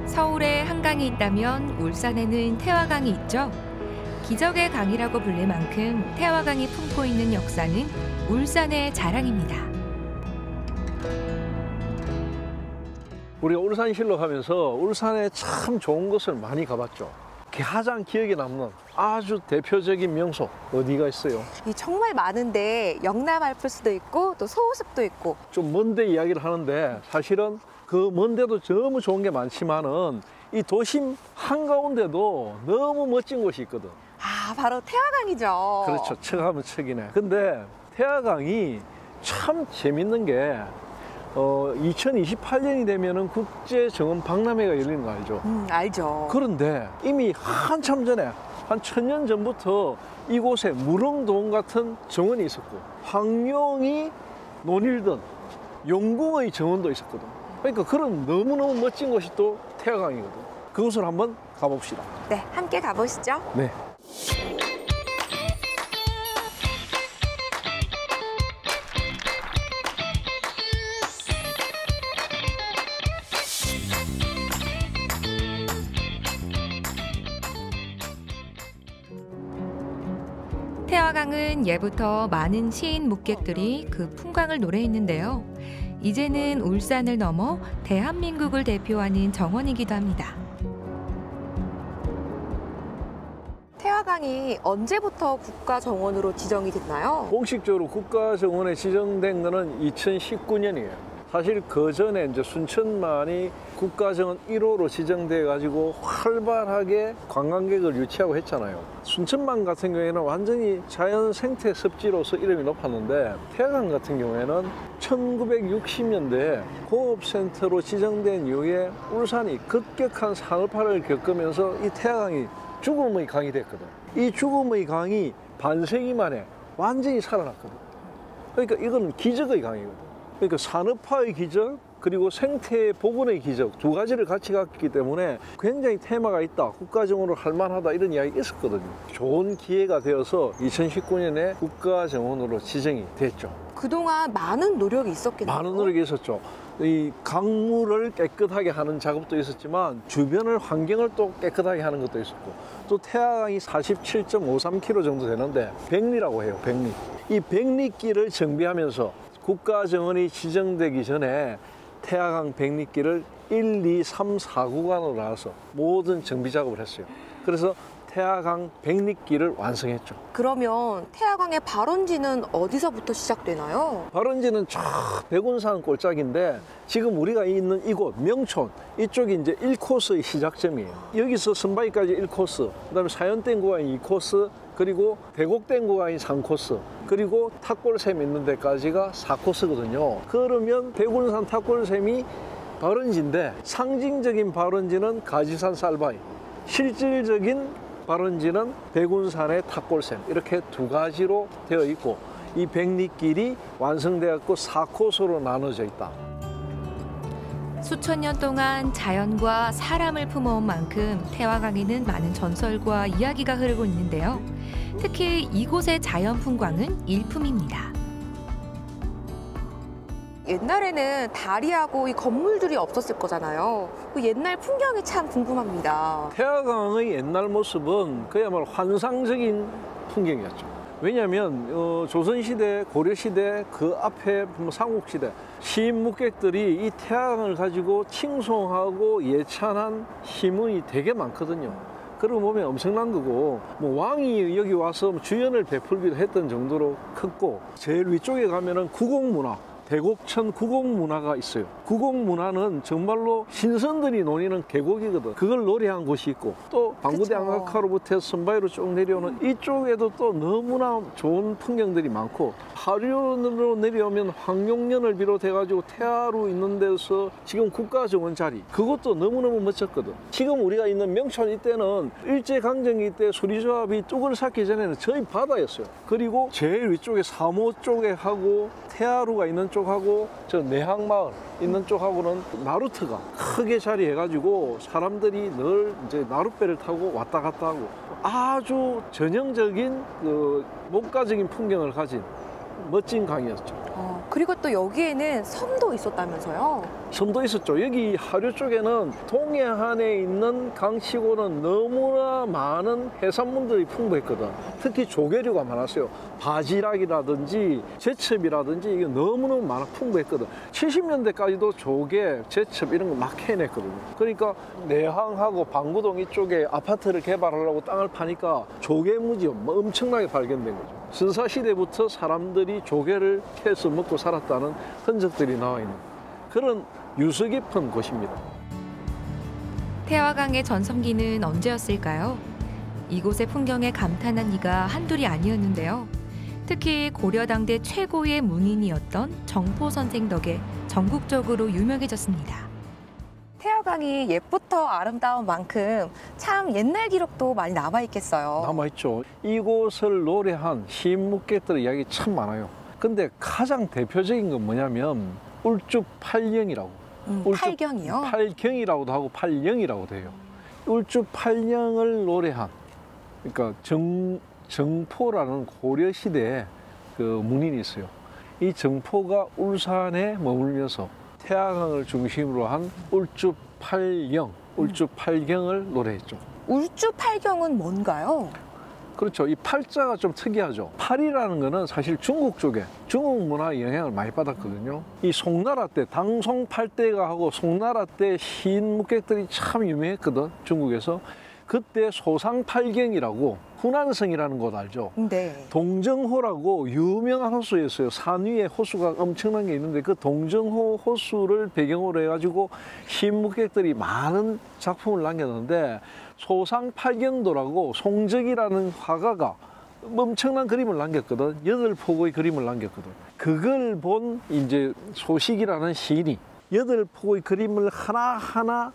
서울에 한강이 있다면 울산에는 태화강이 있죠. 기적의 강이라고 불릴 만큼 태화강이 품고 있는 역사는 울산의 자랑입니다. 우리가 울산시로 가면서 울산에 참 좋은 곳을 많이 가봤죠. 가장 기억에 남는 아주 대표적인 명소 어디가 있어요? 정말 많은데 영남 알프스도 있고 또 소호습도 있고. 좀 먼데 이야기를 하는데 사실은 그 먼데도 너무 좋은 게 많지만은 이 도심 한가운데도 너무 멋진 곳이 있거든. 아, 바로 태화강이죠. 그렇죠. 척하면 척이네. 근데 태화강이 참 재밌는 게 2028년이 되면은 국제정원 박람회가 열리는 거 알죠? 알죠. 그런데 이미 한참 전에 한 1000년 전부터 이곳에 무릉도원 같은 정원이 있었고 황룡이 논일던 용궁의 정원도 있었거든. 그러니까 그런 너무너무 멋진 곳이 또 태화강이거든. 그곳을 한번 가봅시다. 네, 함께 가보시죠. 네. 태화강은 예부터 많은 시인 묵객들이 그 풍광을 노래했는데요. 이제는 울산을 넘어 대한민국을 대표하는 정원이기도 합니다. 태화강이 언제부터 국가정원으로 지정이 됐나요? 공식적으로 국가정원에 지정된 거는 2019년이에요. 사실 그 전에 이제 순천만이 국가정원 1호로 지정돼 가지고 활발하게 관광객을 유치하고 했잖아요. 순천만 같은 경우에는 완전히 자연 생태 습지로서 이름이 높았는데 태화강 같은 경우에는 1960년대에 공업센터로 지정된 이후에 울산이 급격한 산업화를 겪으면서 이 태화강이 죽음의 강이 됐거든. 이 죽음의 강이 반세기 만에 완전히 살아났거든. 그러니까 이건 기적의 강이거든. 그러니까 산업화의 기적 그리고 생태 복원의 기적 두 가지를 같이 갔기 때문에 굉장히 테마가 있다, 국가정원으로 할 만하다 이런 이야기 있었거든요. 좋은 기회가 되어서 2019년에 국가정원으로 지정이 됐죠. 그동안 많은 노력이 있었겠네요. 많은 노력이 있었죠. 이 강물을 깨끗하게 하는 작업도 있었지만 주변을 환경을 또 깨끗하게 하는 것도 있었고 또 태화강이 47.53km 정도 되는데 백리라고 해요. 백리. 이 백리길을 정비하면서 국가정원이 지정되기 전에 태화강 백리길을 1, 2, 3, 4구간으로 나눠서 모든 정비 작업을 했어요. 그래서 태화강 백리길을 완성했죠. 그러면 태화강의 발원지는 어디서부터 시작되나요? 발원지는 저 백운산 골짜기인데 지금 우리가 있는 이곳 명촌 이쪽이 이제 1코스의 시작점이에요. 여기서 선바위까지 1코스, 그다음에 사연댐 구간이 2코스, 그리고 대곡댐 구간이 3코스, 그리고 탑골샘 있는 데까지가 4코스거든요. 그러면 백운산 탑골샘이 발원지인데 상징적인 발원지는 가지산 쌀바위, 실질적인 발원지는 백운산의 탑골샘 이렇게 두 가지로 되어 있고 이 백리길이 완성되었고 4코스로 나눠져 있다. 수천 년 동안 자연과 사람을 품어온 만큼 태화강에는 많은 전설과 이야기가 흐르고 있는데요. 특히 이곳의 자연 풍광은 일품입니다. 옛날에는 다리하고 이 건물들이 없었을 거잖아요. 그 옛날 풍경이 참 궁금합니다. 태화강의 옛날 모습은 그야말로 환상적인 풍경이었죠. 왜냐하면 조선시대, 고려시대, 그 앞에 삼국시대 시인 묵객들이 이 태화강을 가지고 칭송하고 예찬한 시문이 되게 많거든요. 그러고 보면 엄청난 거고 뭐 왕이 여기 와서 주연을 베풀기도 했던 정도로 컸고 제일 위쪽에 가면은 구곡문화 대곡천 구곡문화가 있어요. 구곡문화는 정말로 신선들이 노니는 계곡이거든. 그걸 노래한 곳이 있고 또 방구대 안각하로부터 선바위로 쭉 내려오는 이쪽에도 또 너무나 좋은 풍경들이 많고 하류로 내려오면 황룡년을 비롯해가지고 태화로 있는 데서 지금 국가정원 자리 그것도 너무너무 멋졌거든. 지금 우리가 있는 명촌 이때는 일제강점기 때 수리조합이 뚝을 쌓기 전에는 저희 바다였어요. 그리고 제일 위쪽에 사모 쪽에 하고 태화루가 있는 쪽하고 저 내항마을 있는 쪽하고는 나루트가 크게 자리해가지고 사람들이 늘 이제 나룻배를 타고 왔다 갔다 하고 아주 전형적인 그 목가적인 풍경을 가진 멋진 강이었죠. 그리고 또 여기에는 섬도 있었다면서요? 섬도 있었죠. 여기 하류 쪽에는 동해안에 있는 강치고는 너무나 많은 해산물들이 풍부했거든. 특히 조개류가 많았어요. 바지락이라든지 제첩이라든지 이게 너무너무 많아 풍부했거든. 70년대까지도 조개, 제첩 이런 거 막 해냈거든요. 그러니까 내항하고 방구동 이쪽에 아파트를 개발하려고 땅을 파니까 조개무지가 엄청나게 발견된 거죠. 신사시대부터 사람들이 조개를 캐서 먹고 살았다는 흔적들이 나와 있는 그런 유서 깊은 곳입니다. 태화강의 전성기는 언제였을까요? 이곳의 풍경에 감탄한 이가 한둘이 아니었는데요. 특히 고려 당대 최고의 문인이었던 정포 선생 덕에 전국적으로 유명해졌습니다. 태화강이 옛부터 아름다운 만큼 참 옛날 기록도 많이 남아있겠어요. 남아있죠. 이곳을 노래한 시인묵객들의 이야기 참 많아요. 근데 가장 대표적인 건 뭐냐면 울주팔령이라고. 팔경이요? 팔경이라고도 하고 팔령이라고도 해요. 울주팔령을 노래한 그러니까 정포라는 고려시대에 그 문인이 있어요. 이 정포가 울산에 머물면서 태화강을 중심으로 한 울주팔경을 노래했죠. 울주팔경은 뭔가요? 그렇죠. 이 팔자가 좀 특이하죠. 팔이라는 거는 사실 중국 쪽에 중국 문화의 영향을 많이 받았거든요. 이 송나라 때 당송팔대가 하고 송나라 때 시인묵객들이 참 유명했거든. 중국에서. 그때 소상팔경이라고 후난성이라는 곳 알죠? 네. 동정호라고 유명한 호수였어요. 산 위에 호수가 엄청난 게 있는데 그 동정호 호수를 배경으로 해가지고 시인묵객들이 많은 작품을 남겼는데 소상팔경도라고 송적이라는 화가가 엄청난 그림을 남겼거든. 8폭의 그림을 남겼거든. 그걸 본 이제 소식이라는 시인이 8폭의 그림을 하나하나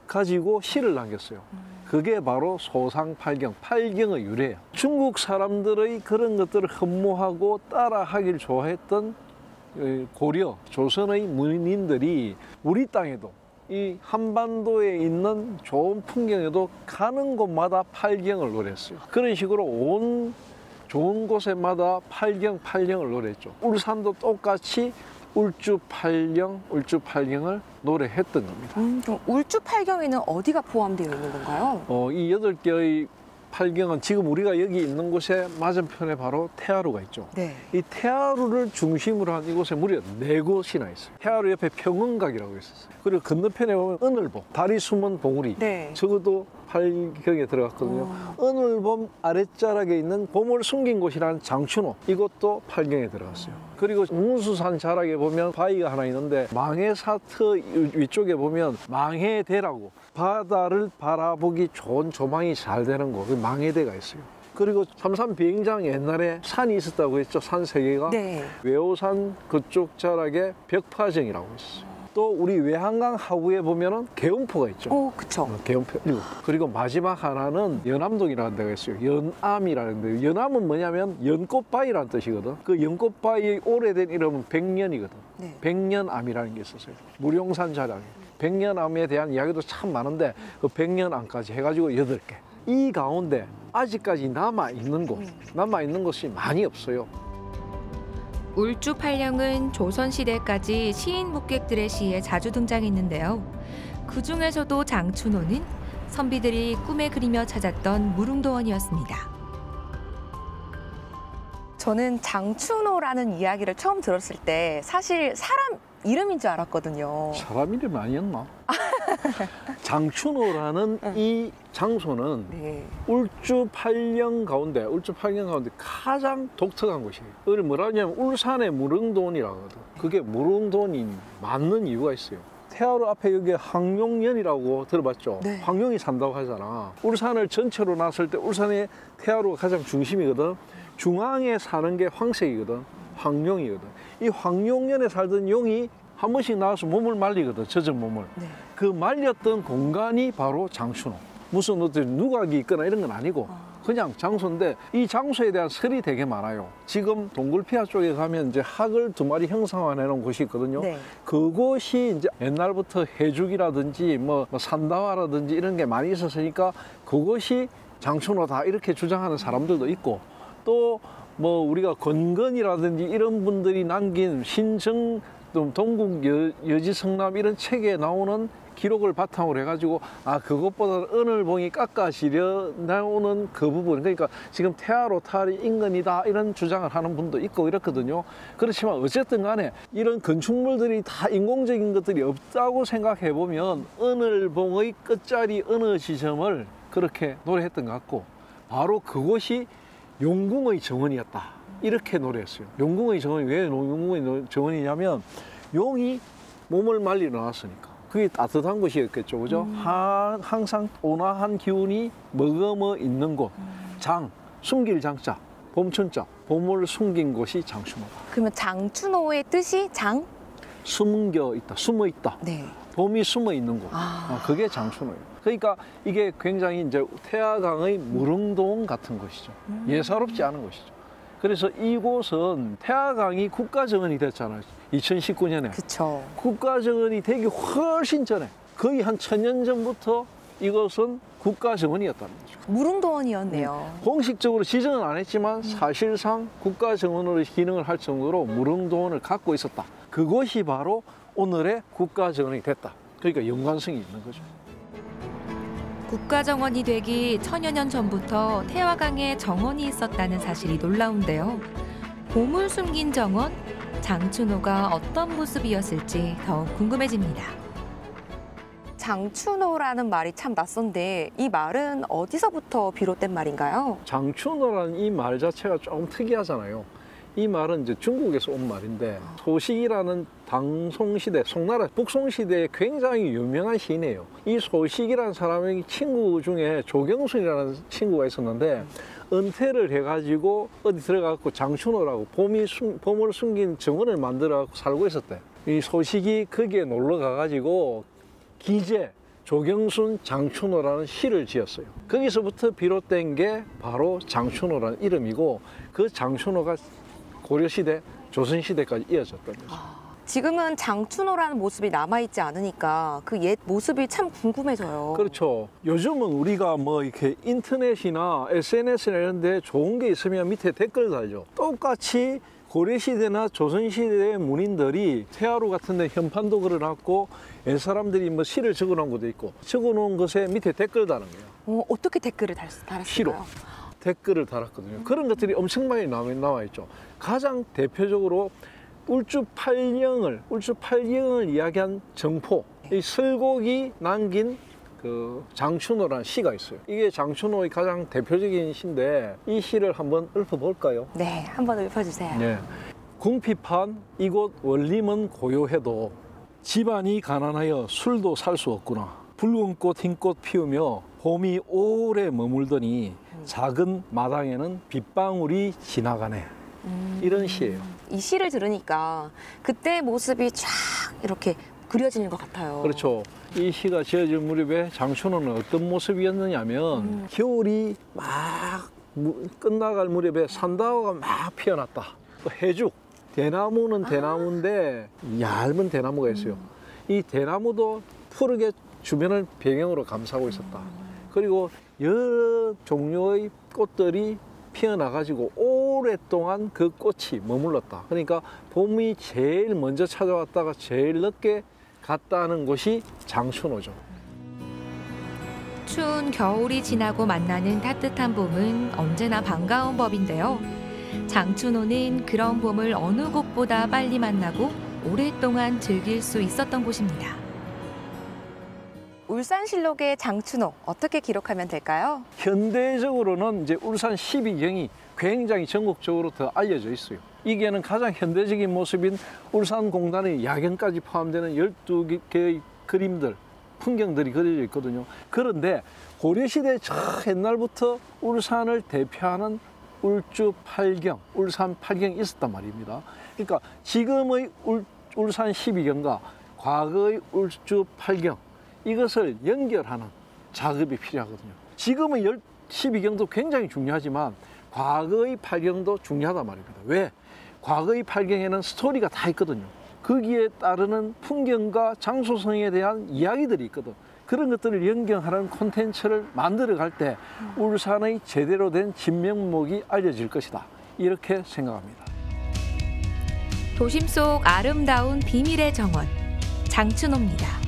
가지고 시를 남겼어요. 그게 바로 소상팔경, 팔경의 유래예요. 중국 사람들의 그런 것들을 흠모하고 따라하길 좋아했던 고려, 조선의 문인들이 우리 땅에도 이 한반도에 있는 좋은 풍경에도 가는 곳마다 팔경을 노래했어요. 그런 식으로 온 좋은 곳에마다 팔경을 노래했죠. 울산도 똑같이 울주팔경을 노래했던 겁니다. 그럼 울주팔경에는 어디가 포함되어 있는 건가요? 이 8개의 팔경은 지금 우리가 여기 있는 곳에 맞은편에 바로 태화루가 있죠. 네. 이 태화루를 중심으로 한 이곳에 무려 4곳이나 있어요. 태화루 옆에 평원각이라고 있었어요. 그리고 건너편에 보면 은을봉, 달이 숨은 봉우리. 네. 적어도 팔경에 들어갔거든요. 은을봉 아랫자락에 있는 보물 숨긴 곳이라는 장춘호, 이것도 팔경에 들어갔어요. 그리고 웅수산 자락에 보면 바위가 하나 있는데 망해사트 위쪽에 보면 망해대라고 바다를 바라보기 좋은 조망이 잘 되는 곳, 그 망해대가 있어요. 그리고 삼산 비행장 옛날에 산이 있었다고 했죠. 산 3개가. 네. 외호산 그쪽 자락에 벽파정이라고 있어요. 또 우리 외한강 하구에 보면은 개운포가 있죠. 그쵸. 개운포. 그리고 마지막 하나는 연암동이라는 데가 있어요. 연암이라는 데. 연암은 뭐냐면 연꽃바위라는 뜻이거든. 그 연꽃바위의 오래된 이름은 백년이거든. 네. 백년암이라는 게 있었어요. 무룡산 자락에. 백년암에 대한 이야기도 참 많은데 그 백년암까지 해가지고 8개. 이 가운데 아직까지 남아있는 곳이 많이 없어요. 울주팔령은 조선시대까지 시인묵객들의 시에 자주 등장했는데요. 그 중에서도 장춘호는 선비들이 꿈에 그리며 찾았던 무릉도원이었습니다. 저는 장춘호라는 이야기를 처음 들었을 때 사실 사람 이름인 줄 알았거든요. 사람 이름 아니었나? 장춘호라는 이 장소는 네. 울주팔령 가운데 가장 독특한 곳이에요. 그걸 뭐라 하냐면 울산의 무릉도원이라고 하거든. 그게 무릉도원이 맞는 이유가 있어요. 태화루 앞에 여기 황룡연이라고 들어봤죠? 네. 황룡이 산다고 하잖아. 울산을 전체로 놨을 때 울산의 태화루가 가장 중심이거든. 중앙에 사는 게 황색이거든. 황룡이거든. 이 황룡연에 살던 용이 한 번씩 나와서 몸을 말리거든. 젖은 몸을. 네. 그 말렸던 공간이 바로 장춘호. 무슨 어떤 누각이 있거나 이런 건 아니고 그냥 장소인데 이 장소에 대한 설이 되게 많아요. 지금 동굴피하 쪽에 가면 이제 학을 2마리 형상화해 놓은 곳이 있거든요. 네. 그곳이 이제 옛날부터 해죽이라든지 뭐 산다화라든지 이런 게 많이 있었으니까 그것이 장춘호다 이렇게 주장하는 사람들도 있고 또 뭐 우리가 권건이라든지 이런 분들이 남긴 신정 동국 여지 성남 이런 책에 나오는 기록을 바탕으로 해가지고 그것보다 은을봉이 깎아지려 나오는 그 부분, 그러니까 지금 태아로탈이 인근이다 이런 주장을 하는 분도 있고 이렇거든요. 그렇지만 어쨌든 간에 이런 건축물들이 다 인공적인 것들이 없다고 생각해 보면 은을봉의 끝자리 어느 지점을 그렇게 노래했던 것 같고, 바로 그곳이 용궁의 정원이었다 이렇게 노래했어요. 용궁의 정원이 왜 용궁의 정원이냐면 용이 몸을 말리러 나왔으니까. 그게 따뜻한 곳이었겠죠, 그죠? 항상 온화한 기운이 머금어 있는 곳. 장, 숨길 장자, 봄춘자, 봄을 숨긴 곳이 장춘호다. 그러면 장춘호의 뜻이 장? 숨겨 있다, 숨어 있다. 네. 봄이 숨어 있는 곳. 그게 장춘호예요. 그러니까 이게 굉장히 이제 태화강의 무릉도원 같은 곳이죠. 예사롭지 않은 곳이죠. 그래서 이곳은 태화강이 국가정원이 됐잖아요. 2019년에. 그쵸. 국가정원이 되기 훨씬 전에, 거의 한 1000년 전부터 이것은 국가정원이었다는 거죠. 무릉도원이었네요. 공식적으로 지정은 안 했지만 사실상 국가정원으로 기능을 할 정도로 무릉도원을 갖고 있었다. 그것이 바로 오늘의 국가정원이 됐다. 그러니까 연관성이 있는 거죠. 국가정원이 되기 천여 년 전부터 태화강에 정원이 있었다는 사실이 놀라운데요. 봄을 숨긴 정원, 장춘호가 어떤 모습이었을지 더욱 궁금해집니다. 장춘호라는 말이 참 낯선데 이 말은 어디서부터 비롯된 말인가요? 장춘호라는 이 말 자체가 조금 특이하잖아요. 이 말은 이제 중국에서 온 말인데, 소식이라는 당송시대, 송나라 북송시대에 굉장히 유명한 시인이에요. 이 소식이라는 사람의 친구 중에 조경순이라는 친구가 있었는데, 은퇴를 해가지고 어디 들어가고 장춘호라고 봄을 숨긴 정원을 만들어갖고 살고 있었대. 이 소식이 거기에 놀러 가가지고 기제 조경순 장춘호라는 시를 지었어요. 거기서부터 비롯된 게 바로 장춘호라는 이름이고, 그 장춘호가 고려시대, 조선시대까지 이어졌던 거죠. 지금은 장춘호라는 모습이 남아있지 않으니까 그 옛 모습이 참 궁금해져요. 그렇죠. 요즘은 우리가 뭐 이렇게 인터넷이나 SNS나 이런 데 좋은 게 있으면 밑에 댓글 달죠. 똑같이 고려시대나 조선시대의 문인들이 태화루 같은 데 현판도 걸어놨고, 옛 사람들이 뭐 시를 적어놓은 것도 있고, 적어놓은 것에 밑에 댓글 다는 거예요. 어떻게 댓글을 달았을까요? 시로 댓글을 달았거든요. 그런 것들이 엄청 많이 나와 있죠. 가장 대표적으로 울주팔령을 이야기한 정포, 이 설곡이 남긴 그 장춘호라는 시가 있어요. 이게 장춘호의 가장 대표적인 시인데, 이 시를 한번 읊어볼까요? 네, 한번 읊어주세요. 네. 궁핍한 이곳 원림은 고요해도 집안이 가난하여 술도 살 수 없구나. 붉은 꽃 흰 꽃 피우며 봄이 오래 머물더니 작은 마당에는 빗방울이 지나가네. 이런 시예요. 이 시를 들으니까 그때 모습이 쫙 이렇게 그려지는 것 같아요. 그렇죠. 이 시가 지어질 무렵에 장춘호는 어떤 모습이었느냐면, 겨울이 막 끝나갈 무렵에 산다오가 막 피어났다. 또 해죽, 대나무는 대나무인데 얇은 대나무가 있어요. 이 대나무도 푸르게 주변을 배경으로 감싸고 있었다. 그리고 여러 종류의 꽃들이 피어나가지고 오랫동안 그 꽃이 머물렀다. 그러니까 봄이 제일 먼저 찾아왔다가 제일 늦게 갔다는 곳이 장춘호죠. 추운 겨울이 지나고 만나는 따뜻한 봄은 언제나 반가운 법인데요. 장춘호는 그런 봄을 어느 곳보다 빨리 만나고 오랫동안 즐길 수 있었던 곳입니다. 울산실록의 장춘호 어떻게 기록하면 될까요? 현대적으로는 이제 울산 12경이 굉장히 전국적으로 더 알려져 있어요. 이게는 가장 현대적인 모습인 울산공단의 야경까지 포함되는 12개의 그림들, 풍경들이 그려져 있거든요. 그런데 고려시대 저 옛날부터 울산을 대표하는 울주팔경, 울산팔경이 있었단 말입니다. 그러니까 지금의 울산 12경과 과거의 울주팔경, 이것을 연결하는 작업이 필요하거든요. 지금의 12경도 굉장히 중요하지만 과거의 팔경도 중요하단 말입니다. 왜? 과거의 팔경에는 스토리가 다 있거든요. 거기에 따르는 풍경과 장소성에 대한 이야기들이 있거든. 그런 것들을 연결하는 콘텐츠를 만들어 갈 때 울산의 제대로 된 진면목이 알려질 것이다. 이렇게 생각합니다. 도심 속 아름다운 비밀의 정원 장춘호입니다.